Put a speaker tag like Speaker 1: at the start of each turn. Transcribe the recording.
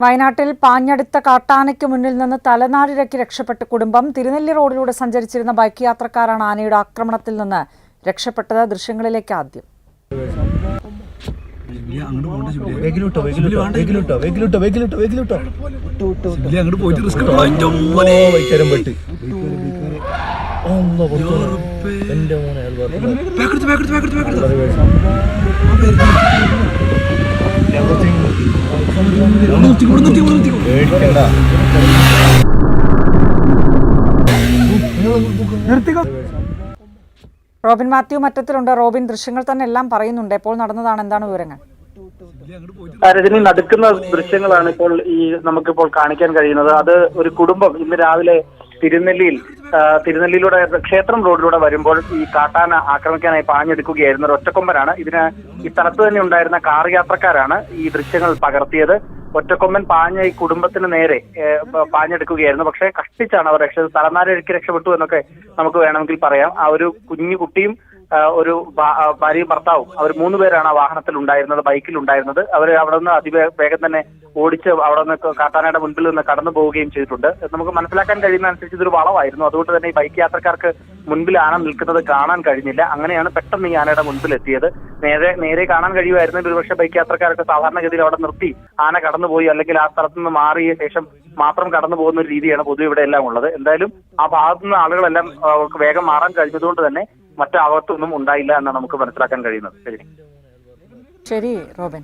Speaker 1: വയനാട്ടിൽ പാഞ്ഞടുത്ത കാട്ടാനയ്ക്ക് മുന്നിൽ നിന്ന് തലനാരിഴയ്ക്ക് രക്ഷപ്പെട്ട കുടുംബം. തിരുനെല്ലി റോഡിലൂടെ സഞ്ചരിച്ചിരുന്ന ബൈക്ക് യാത്രക്കാരാണ് ആനയുടെ ആക്രമണത്തിൽ നിന്ന് രക്ഷപ്പെട്ടത്. ദൃശ്യങ്ങളിലേക്ക് ആദ്യം. റോബിൻ മാത്യു മറ്റത്തിലുണ്ട്. റോബിൻ, ദൃശ്യങ്ങൾ തന്നെ എല്ലാം പറയുന്നുണ്ട്. എപ്പോൾ നടന്നതാണ്, എന്താണ് വിവരങ്ങൾ?
Speaker 2: രജനി, നടക്കുന്ന ദൃശ്യങ്ങളാണ് ഇപ്പോൾ നമുക്കിപ്പോൾ കാണിക്കാൻ കഴിയുന്നത്. അത് ഒരു കുടുംബം ഇന്ന് രാവിലെ തിരുനെല്ലിയിലൂടെ ക്ഷേത്രം റോഡിലൂടെ വരുമ്പോൾ ഈ കാട്ടാന ആക്രമിക്കാനായി പാഞ്ഞെടുക്കുകയായിരുന്നു. ഒരു ഒറ്റക്കൊമ്പനാണ്. ഈ സ്ഥലത്ത് തന്നെ ഉണ്ടായിരുന്ന കാർ യാത്രക്കാരാണ് ഈ ദൃശ്യങ്ങൾ പകർത്തിയത്. ഒറ്റക്കൊമ്പൻ പാഞ്ഞ ഈ കുടുംബത്തിന് നേരെ പാഞ്ഞെടുക്കുകയായിരുന്നു. പക്ഷേ കഷ്ടിച്ചാണ് അവർ തലനാരിഴയ്ക്ക് രക്ഷപ്പെട്ടു എന്നൊക്കെ നമുക്ക് വേണമെങ്കിൽ പറയാം. ആ ഒരു കുഞ്ഞു കുട്ടിയും ഒരു ഭാര്യയും ഭർത്താവും അവർ 3 പേരാണ് ആ വാഹനത്തിൽ ഉണ്ടായിരുന്നത്, ബൈക്കിൽ ഉണ്ടായിരുന്നത്. അവർ അവിടെ നിന്ന് അതിവേഗം തന്നെ ഓടിച്ച് അവിടെ നിന്ന് കാട്ടാനയുടെ മുൻപിൽ നിന്ന് കടന്നു പോവുകയും ചെയ്തിട്ടുണ്ട്. നമുക്ക് മനസ്സിലാക്കാൻ കഴിയുന്ന അനുസരിച്ച് ഇതൊരു വളവായിരുന്നു. അതുകൊണ്ട് തന്നെ ഈ ബൈക്ക് യാത്രക്കാർക്ക് മുൻപിൽ ആന നിൽക്കുന്നത് കാണാൻ കഴിഞ്ഞില്ല. അങ്ങനെയാണ് പെട്ടെന്ന് ഈ ആനയുടെ മുൻപിൽ എത്തിയത്. നേരെ കാണാൻ കഴിയുമായിരുന്നെങ്കിൽ ഒരുപക്ഷെ ബൈക്ക് യാത്രക്കാർക്ക് സാധാരണഗതിയിൽ അവിടെ നിർത്തി ആന കടന്നുപോയി അല്ലെങ്കിൽ ആ സ്ഥലത്ത് നിന്ന് മാറിയ ശേഷം മാത്രം കടന്നു പോകുന്ന ഒരു രീതിയാണ് പൊതുവെ ഇവിടെ എല്ലാം ഉള്ളത്. എന്തായാലും ആ ഭാഗത്തു നിന്ന് ആളുകളെല്ലാം വേഗം മാറാൻ കഴിഞ്ഞതുകൊണ്ട് തന്നെ മറ്റാപത്തൊന്നും ഉണ്ടായില്ല എന്നാണ് നമുക്ക് മനസ്സിലാക്കാൻ കഴിയുന്നത്.
Speaker 1: ശരി റോബിൻ.